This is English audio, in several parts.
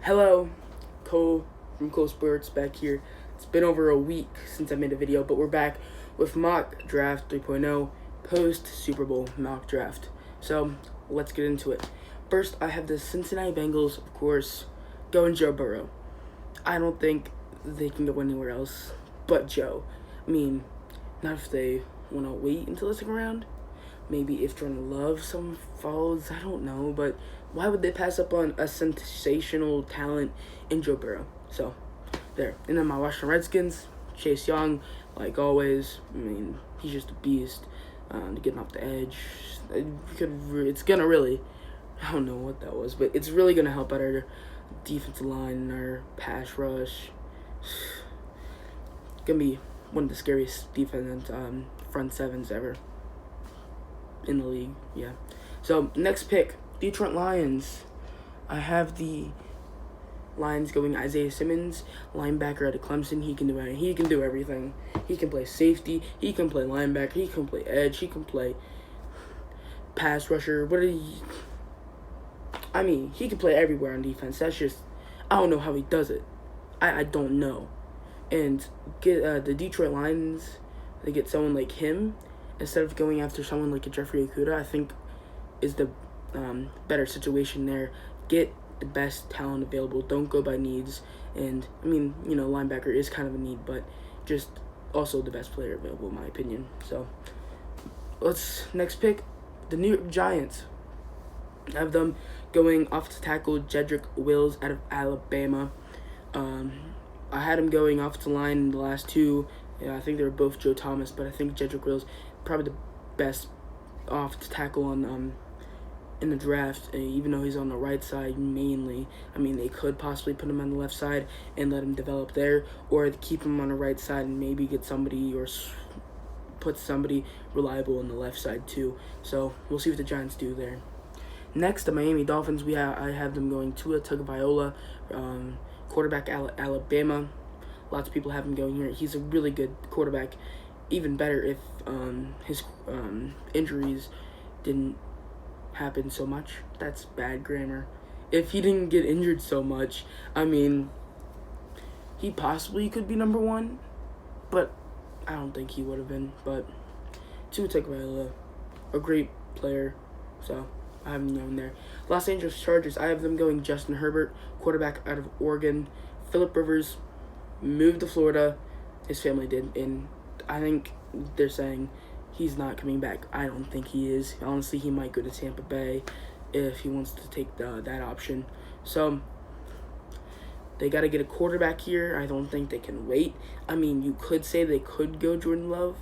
Hello, Cole from Cole Sports back here. It's been over a week since I made a video, but we're back with Mock Draft 3.0 post Super Bowl mock draft. So let's get into it. First, I have the Cincinnati Bengals, of course, going Joe Burrow. I don't think they can go anywhere else but Joe. I mean, not if they want to wait until the second round. Maybe if Jordan Love some falls, I don't know, but why would they pass up on a sensational talent in Joe Burrow? So, there. And then my Washington Redskins, Chase Young, like always. I mean, he's just a beast. Getting off the edge, it's gonna really, I don't know what that was, but it's really gonna help out our defensive line, our pass rush. Gonna be one of the scariest defense front sevens ever in the league. Yeah. So next pick, Detroit Lions. I have the Lions going Isaiah Simmons, linebacker out of Clemson. He can do anything. He can do everything. He can play safety. He can play linebacker. He can play edge. He can play pass rusher. I mean, he can play everywhere on defense. That's just, I don't know how he does it. I don't know. And get the Detroit Lions, they get someone like him instead of going after someone like a Jeffrey Okudah. I think is the better situation there. Get the best talent available. Don't go by needs. And I mean, linebacker is kind of a need, but just also the best player available in my opinion. So next pick, the New York Giants. I have them going offensive tackle Jedrick Wills out of Alabama. I had him going offensive line in the last two. Yeah, I think they were both Joe Thomas, but I think Jedrick Wills probably the best offensive tackle on in the draft, even though he's on the right side mainly. I mean, they could possibly put him on the left side and let him develop there, or keep him on the right side and maybe get somebody or put somebody reliable on the left side too. So we'll see what the Giants do there. Next, the Miami Dolphins. I have them going Tua Tagovailoa, quarterback Alabama. Lots of people have him going here. He's a really good quarterback. Even better if his injuries didn't happen so much. That's bad grammar. If he didn't get injured so much, I mean, he possibly could be number one, but I don't think he would have been. But Tua Tagovailoa, a great player, so I have him going there. Los Angeles Chargers, I have them going Justin Herbert, quarterback out of Oregon. Phillip Rivers moved to Florida. His family did, and I think they're saying he's not coming back. I don't think he is. Honestly, he might go to Tampa Bay if he wants to take that option. So they got to get a quarterback here. I don't think they can wait. I mean, you could say they could go Jordan Love,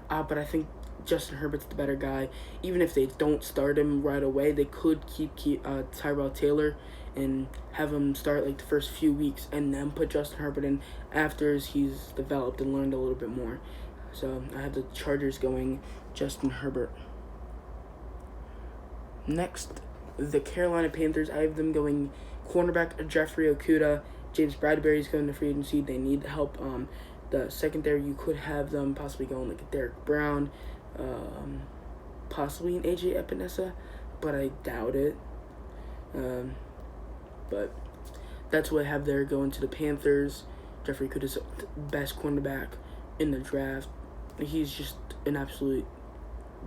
but I think Justin Herbert's the better guy. Even if they don't start him right away, they could keep Tyrell Taylor and have him start like the first few weeks and then put Justin Herbert in after he's developed and learned a little bit more. So I have the Chargers going Justin Herbert. Next, the Carolina Panthers. I have them going cornerback Jeffrey Okudah. James Bradbury is going to free agency. They need help. The secondary, you could have them possibly going like Derek Brown, possibly an AJ Epinesa, but I doubt it. But that's what I have there going to the Panthers. Jeffrey Okudah's the best cornerback in the draft. He's just an absolute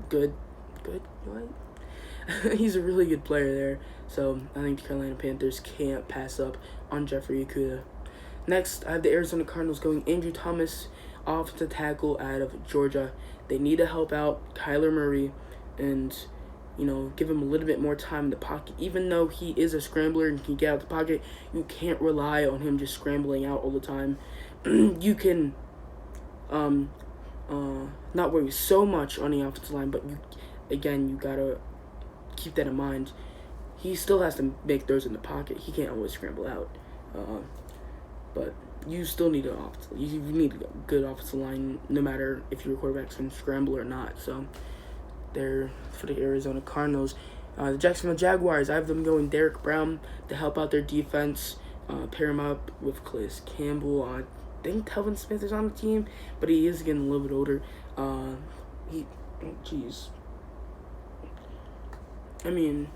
good what? He's a really good player there. So I think the Carolina Panthers can't pass up on Jeffrey Okudah. Next, I have the Arizona Cardinals going Andrew Thomas, offensive tackle out of Georgia. They need to help out Kyler Murray and, give him a little bit more time in the pocket. Even though he is a scrambler and can get out of the pocket, you can't rely on him just scrambling out all the time. You can not worry so much on the offensive line, but you gotta keep that in mind. He still has to make throws in the pocket. He can't always scramble out. But you still need you need a good offensive line, no matter if your quarterback can scramble or not. So they're for the Arizona Cardinals. The Jacksonville Jaguars, I have them going Derek Brown to help out their defense. Pair him up with Calais Campbell. I think Telvin Smith is on the team, but he is getting a little bit older. I mean,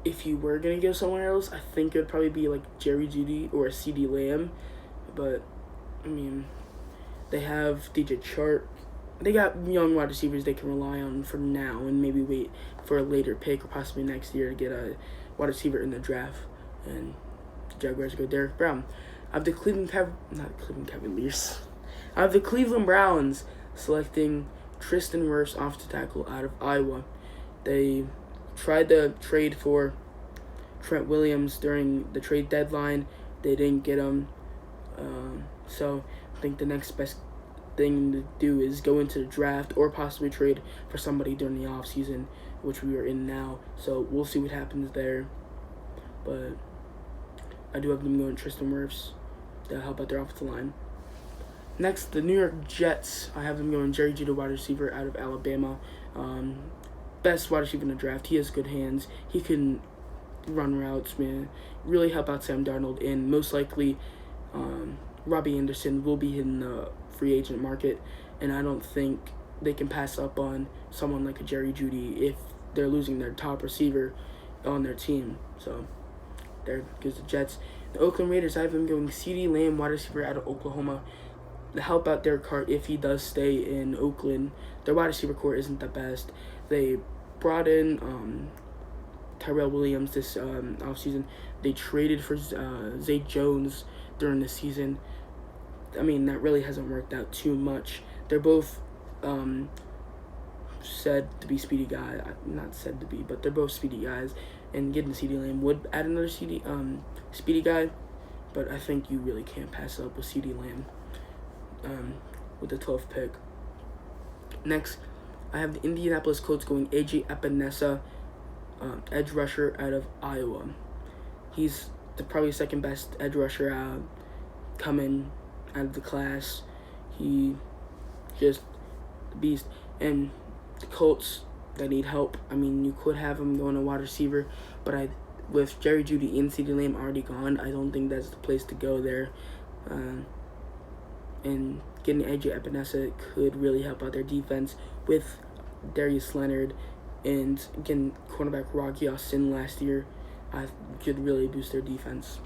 if you were gonna go somewhere else, I think it'd probably be like Jerry Jeudy or CeeDee Lamb, but I mean, they have DJ Chark. They got young wide receivers they can rely on for now, and maybe wait for a later pick or possibly next year to get a wide receiver in the draft. And the Jaguars go Derrick Brown. I have the Cavaliers. I have the Cleveland Browns selecting Tristan Wirfs offensive tackle out of Iowa. They tried to trade for Trent Williams during the trade deadline. They didn't get him. So I think the next best thing to do is go into the draft or possibly trade for somebody during the offseason, which we are in now. So we'll see what happens there. But I do have them going Tristan Wirfs to help out their offensive line. Next, the New York Jets. I have them going Jerry Jeudy, wide receiver out of Alabama. Best wide receiver in the draft. He has good hands. He can run routes, man. Really help out Sam Darnold. And most likely, Robbie Anderson will be in the free agent market. And I don't think they can pass up on someone like a Jerry Jeudy if they're losing their top receiver on their team. So there goes the Jets. The Oakland Raiders, I have them going CeeDee Lamb, wide receiver out of Oklahoma, to help out Derek Carr if he does stay in Oakland. Their wide receiver core isn't the best. They brought in Tyrell Williams this offseason. They traded for Zay Jones during the season. I mean, that really hasn't worked out too much. They're both said to be speedy guys. Not said to be, but they're both speedy guys. And getting CeeDee Lamb would add another speedy guy. But I think you really can't pass up with CeeDee Lamb with the 12th pick. Next, I have the Indianapolis Colts going AJ Epinesa, edge rusher out of Iowa. He's the probably second best edge rusher coming out of the class. He just a beast. And the Colts, they need help. I mean, you could have him going to wide receiver, but with Jerry Jeudy and CeeDee Lamb already gone, I don't think that's the place to go there. And getting AJ Epinesa could really help out their defense with Darius Leonard and getting cornerback Rocky Austin last year. Could really boost their defense.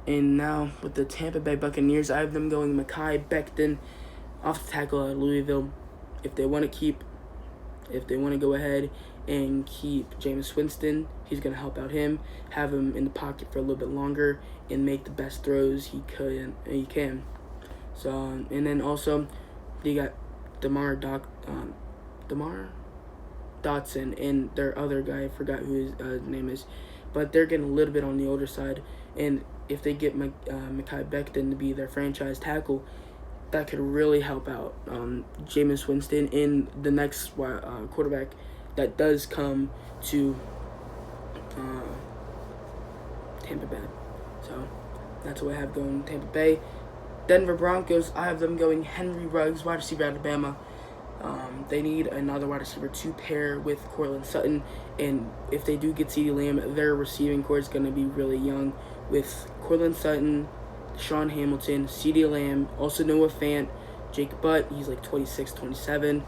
And now with the Tampa Bay Buccaneers, I have them going Mekhi Becton off the tackle at Louisville. If they want to go ahead and keep Jameis Winston, he's going to help out him, have him in the pocket for a little bit longer, and make the best throws he can. So, and then also, they got DeMar Dotson and their other guy, I forgot who his name is, but they're getting a little bit on the older side. And if they get Mekhi Becton to be their franchise tackle, that could really help out Jameis Winston in the next quarterback that does come to Tampa Bay. So that's what I have going Tampa Bay. Denver Broncos, I have them going Henry Ruggs, wide receiver out of Alabama. They need another wide receiver to pair with Courtland Sutton, and if they do get CeeDee Lamb, their receiving core is going to be really young with Courtland Sutton, Sean Hamilton, CeeDee Lamb, also Noah Fant, Jake Butt, he's like 26, 27.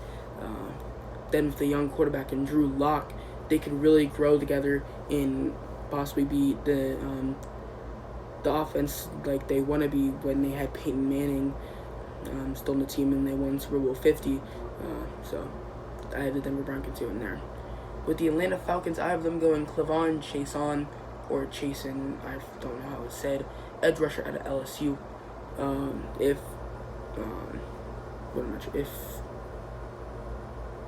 Then with the young quarterback and Drew Lock, they could really grow together and possibly be the offense like they want to be when they had Peyton Manning still on the team and they won Super Bowl 50. So I had the Denver Broncos in there. With the Atlanta Falcons, I have them going Clavon Chason, or Chasen, I don't know how it's said, edge rusher out of LSU.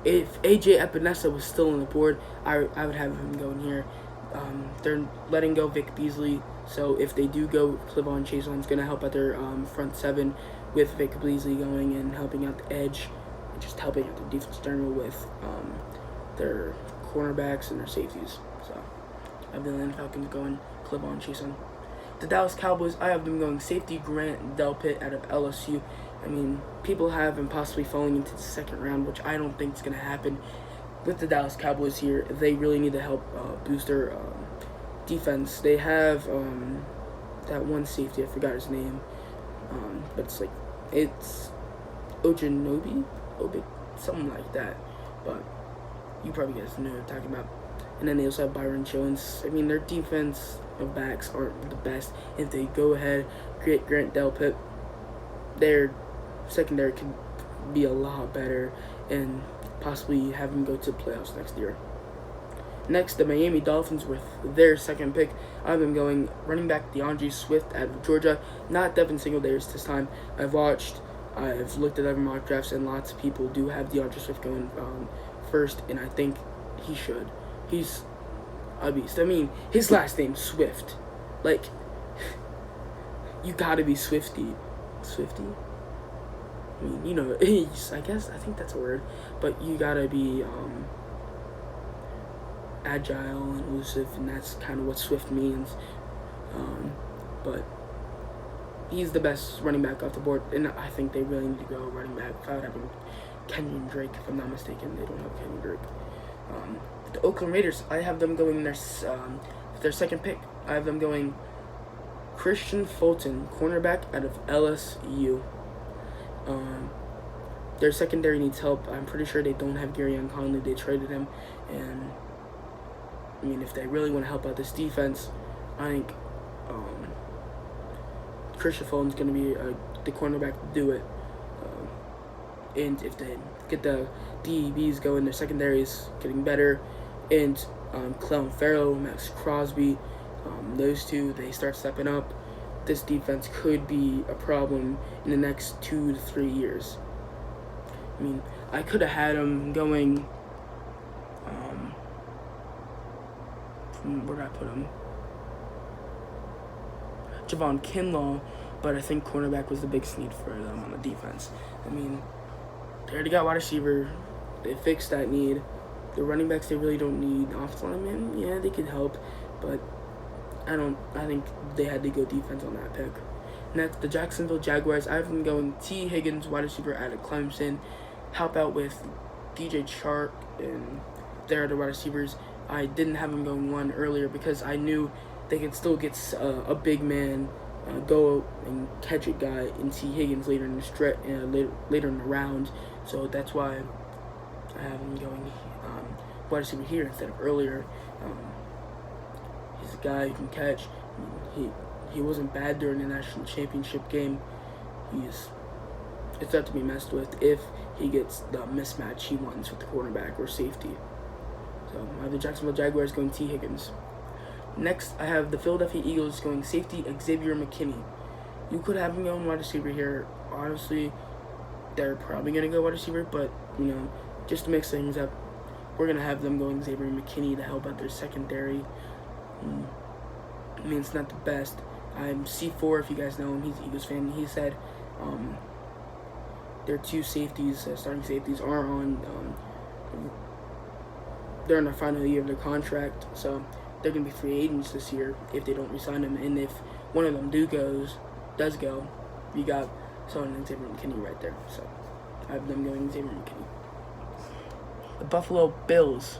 If AJ Epinesa was still on the board, I would have him going here. They're letting go Vic Beasley, so if they do go Clavon Chason, it's going to help out their front seven with Vic Beasley going and helping out the edge, and just helping out the defense general with their cornerbacks and their safeties. So I have the Atlanta Falcons going Clavon Chason. The Dallas Cowboys, I have them going safety Grant Delpit out of LSU. I mean, people have him possibly falling into the second round, which I don't think is going to happen. With the Dallas Cowboys here, they really need to help boost their defense. They have that one safety, I forgot his name, but it's Ojanobi, something like that. But you probably guys know what I'm talking about. And then they also have Byron Jones. I mean, their defense of backs aren't the best. If they go ahead, get Grant Delpit, their secondary could be a lot better and possibly have them go to the playoffs next year. Next, the Miami Dolphins with their second pick. I've been going running back DeAndre Swift out of Georgia, not Devin Singletary this time. I've looked at other mock drafts, and lots of people do have DeAndre Swift going first, and I think he should. He's a beast. I mean, his last name's Swift. Like, you gotta be Swifty. Swifty? I mean, you know, I think that's a word. But you gotta be agile and elusive, and that's kind of what Swift means. But he's the best running back off the board, and I think they really need to go running back without having Kenyon Drake, if I'm not mistaken. They don't have Kenyon Drake. The Oakland Raiders, I have them going their second pick. I have them going Christian Fulton, cornerback out of LSU. Their secondary needs help. I'm pretty sure they don't have Gareon Conley. They traded him, and I mean, if they really want to help out this defense, I think Christian Fulton's going to be the cornerback to do it. And if they get the DBs going, their secondary is getting better. And Clelin Ferrell, Max Crosby, those two, they start stepping up. This defense could be a problem in the next 2 to 3 years. I mean, I could have had them going. Where did I put him? Javon Kinlaw, but I think cornerback was the biggest need for them on the defense. I mean, they already got wide receiver. They fixed that need. The running backs, they really don't need. Offensive linemen, yeah, they can help, but I think they had to go defense on that pick. Next, the Jacksonville Jaguars. I have them going T. Higgins, wide receiver out of Clemson. Help out with DJ Chark and their other wide receivers. I didn't have them going one earlier because I knew they could still get a big man, go and catch a guy in T. Higgins later in the later in the round. So that's why I have him going wide receiver here instead of earlier. He's a guy who can catch. He wasn't bad during the national championship game. It's not to be messed with if he gets the mismatch he wants with the quarterback or safety. So I have the Jacksonville Jaguars going T. Higgins. Next, I have the Philadelphia Eagles going safety Xavier McKinney. You could have him going wide receiver here. Honestly, they're probably going to go wide receiver, but, just to mix things up, we're going to have them going Xavier McKinney to help out their secondary. I mean, it's not the best. I'm C4, if you guys know him. He's an Eagles fan. He said their two safeties, starting safeties, are on they're in the final year of their contract, so they're going to be free agents this year if they don't re-sign them. And if one of them does go, you got someone in Xavier McKinney right there. So I have them going Xavier McKinney. The Buffalo Bills.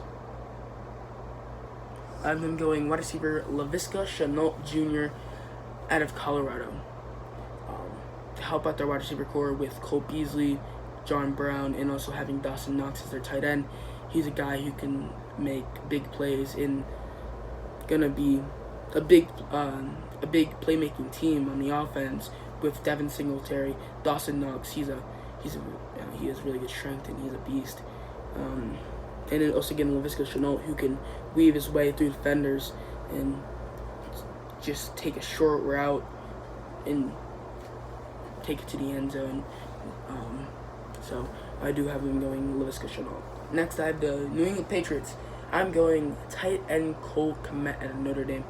I have them going wide receiver Laviska Shenault Jr. out of Colorado. To help out their wide receiver core with Cole Beasley, John Brown, and also having Dawson Knox as their tight end. He's a guy who can make big plays and gonna be a big playmaking team on the offense with Devin Singletary, Dawson Knox. He has really good strength and he's a beast. And then also getting Laviska Shenault, who can weave his way through defenders and just take a short route and take it to the end zone. So I do have him going Laviska Shenault. Next, I have the New England Patriots. I'm going tight end Cole Kmet at Notre Dame.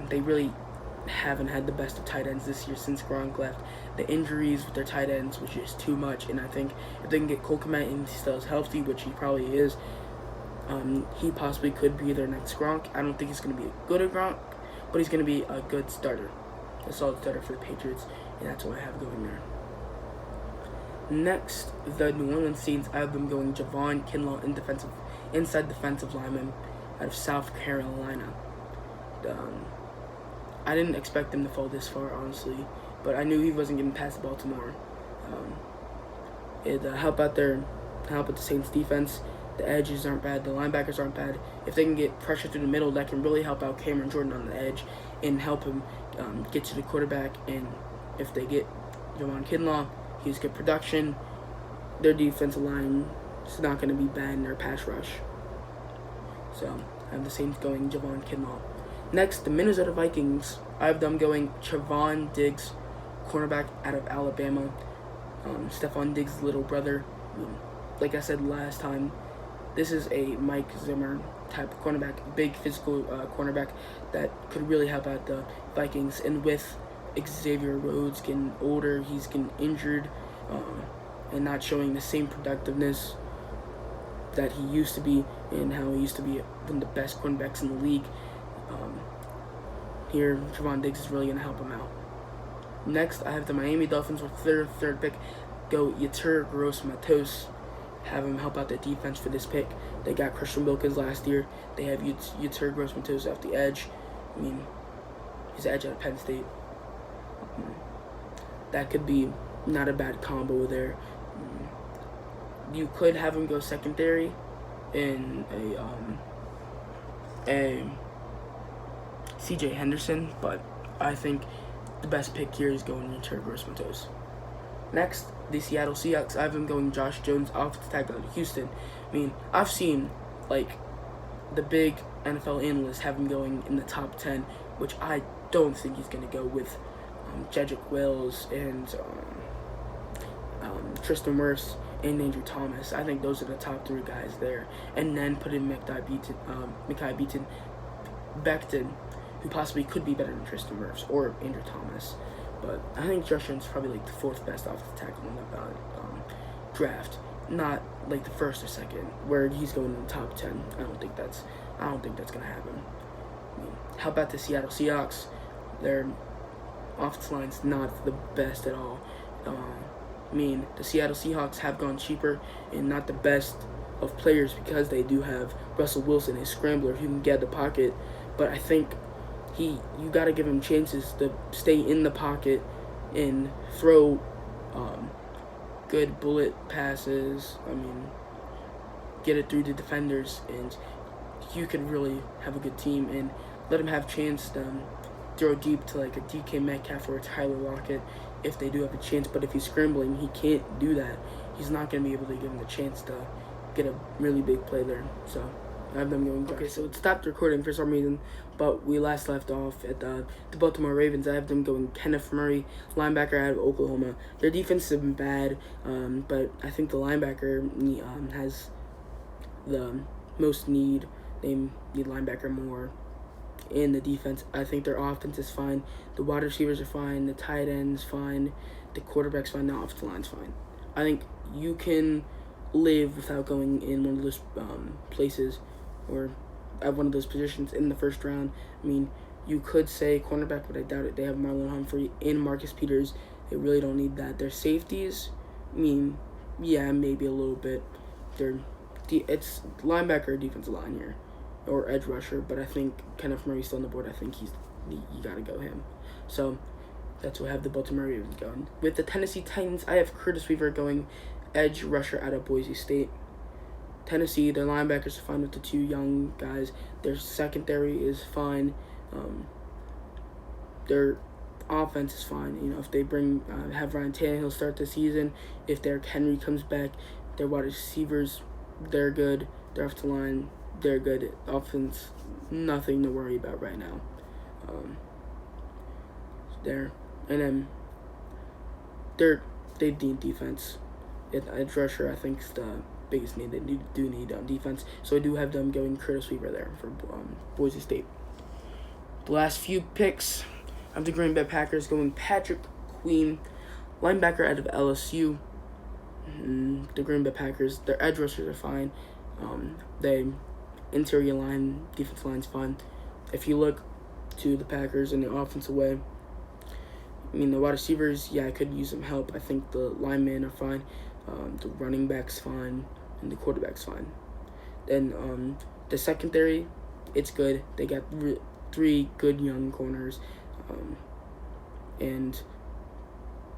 They really haven't had the best of tight ends this year since Gronk left. The injuries with their tight ends, which is too much, and I think if they can get Cole Kmet and he still is healthy, which he probably is, he possibly could be their next Gronk. I don't think he's going to be good at Gronk, but he's going to be a good starter, a solid starter for the Patriots, and that's what I have going there. Next, the New Orleans Saints. I have them going Javon Kinlaw, inside defensive lineman out of South Carolina. I didn't expect him to fall this far, honestly, but I knew he wasn't getting past Baltimore. It help out the Saints defense. The edges aren't bad. The linebackers aren't bad. If they can get pressure through the middle, that can really help out Cameron Jordan on the edge and help him get to the quarterback. And if they get Javon Kinlaw, he's good production. Their defensive line is not going to be bad in their pass rush. So I have the Saints going Javon Kinlaw. Next, the Minnesota Vikings. I have them going Trevon Diggs, cornerback out of Alabama. Stephon Diggs' little brother. Like I said last time, this is a Mike Zimmer type of cornerback, big physical cornerback that could really help out the Vikings. And with Xavier Rhodes getting older, he's getting injured and not showing the same productiveness that he used to be, and how he used to be one of the best cornerbacks in the league. Here, Trevon Diggs is really going to help him out. Next, I have the Miami Dolphins with their third pick. Go Yetur Gross-Matos. Have him help out the defense for this pick. They got Christian Wilkins last year. They have Yetur Gross-Matos off the edge. I mean, he's the edge out of Penn State. That could be not a bad combo there. You could have him go secondary in a C.J. Henderson, but I think the best pick here is going Yetur Gross-Matos. Next, the Seattle Seahawks. I have them going Josh Jones, offensive tackle out of Houston. I mean, I've seen, like, the big NFL analysts have him going in the top 10, which I don't think he's going to go with Jedrick Wills and Tristan Wirfs and Andrew Thomas. I think those are the top 3 guys there. And then put in Mekhi Becton, who possibly could be better than Tristan Wirfs or Andrew Thomas. But I think Josh Jones is probably like the 4th best offensive tackle in the draft, not like the 1st or 2nd, where he's going in the top 10. I don't think that's gonna happen. I mean, how about the Seattle Seahawks? Their offensive line's not the best at all. I mean, the Seattle Seahawks have gone cheaper and not the best of players because they do have Russell Wilson, a scrambler who can get the pocket. But I think you got to give him chances to stay in the pocket and throw good bullet passes. I mean, get it through the defenders, and you can really have a good team and let him have a chance to throw deep to like a DK Metcalf or a Tyler Lockett if they do have a chance. But if he's scrambling, he can't do that. He's not going to be able to give him the chance to get a really big play there. So I have them going. Okay, so it stopped recording for some reason, but we last left off at the Baltimore Ravens. I have them going Kenneth Murray, linebacker out of Oklahoma. Their defense has been bad, but I think the linebacker has the most need. They need linebacker more. In the defense, I think their offense is fine. The wide receivers are fine. The tight end's fine. The quarterback's fine. The offensive line's fine. I think you can live without going in one of those places or at one of those positions in the first round. I mean, you could say cornerback, but I doubt it. They have Marlon Humphrey and Marcus Peters. They really don't need that. Their safeties, I mean, yeah, maybe a little bit. It's linebacker or defensive line here, or edge rusher, but I think Kenneth Murray's still on the board. I think you got to go him. So that's what I have the Baltimore Ravens going. With the Tennessee Titans, I have Curtis Weaver going edge rusher out of Boise State. Tennessee, their linebackers are fine with the 2 young guys. Their secondary is fine. Their offense is fine. You know, if they have Ryan Tannehill start the season, if Derrick Henry comes back, their wide receivers, they're good. Their offensive line, they're good. Offense, nothing to worry about right now. There. And then they need defense. Edge rusher, I think, is the biggest need. They do need defense. So I do have them going Curtis Weaver there for Boise State. The last few picks, I have the Green Bay Packers going Patrick Queen, linebacker out of LSU. The Green Bay Packers, their edge rushers are fine. Interior line, defensive line's fine. If you look to the Packers in the offensive way, I mean, the wide receivers, yeah, I could use some help. I think the linemen are fine. The running back's fine. And the quarterback's fine. Then the secondary, it's good. They got 3 good young corners. And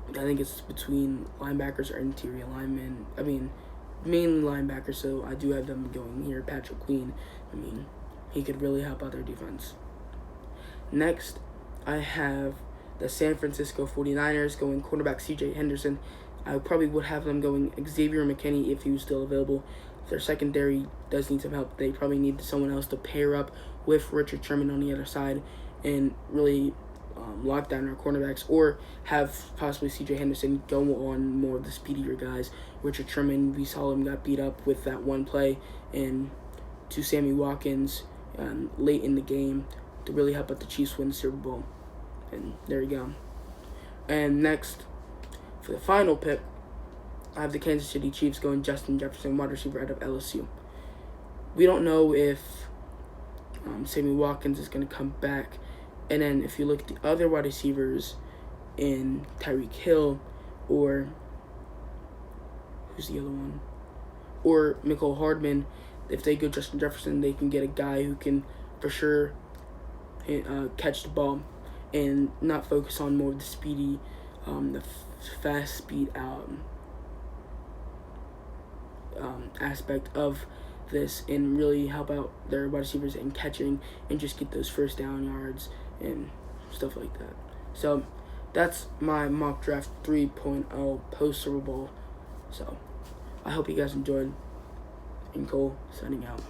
I think it's between linebackers or interior linemen. I mean, mainly linebacker, so I do have them going here. Patrick Queen, I mean, he could really help out their defense. Next, I have the San Francisco 49ers going quarterback C.J. Henderson. I probably would have them going Xavier McKinney if he was still available. If their secondary does need some help, they probably need someone else to pair up with Richard Sherman on the other side and really lock down our cornerbacks, or have possibly C.J. Henderson go on more of the speedier guys. Richard Sherman, we saw him got beat up with that one play, and to Sammy Watkins late in the game to really help out the Chiefs win the Super Bowl. And there you go. And next, for the final pick, I have the Kansas City Chiefs going Justin Jefferson, wide receiver out of LSU. We don't know if Sammy Watkins is going to come back. And then if you look at the other wide receivers in Tyreek Hill, or who's the other one? Or Mecole Hardman, if they go Justin Jefferson, they can get a guy who can for sure catch the ball and not focus on more of the speedy, the fast speed aspect of this, and really help out their wide receivers in catching and just get those first down yards and stuff like that. So that's my mock draft 3.0 post Super Bowl. So I hope you guys enjoyed. And Cole signing out.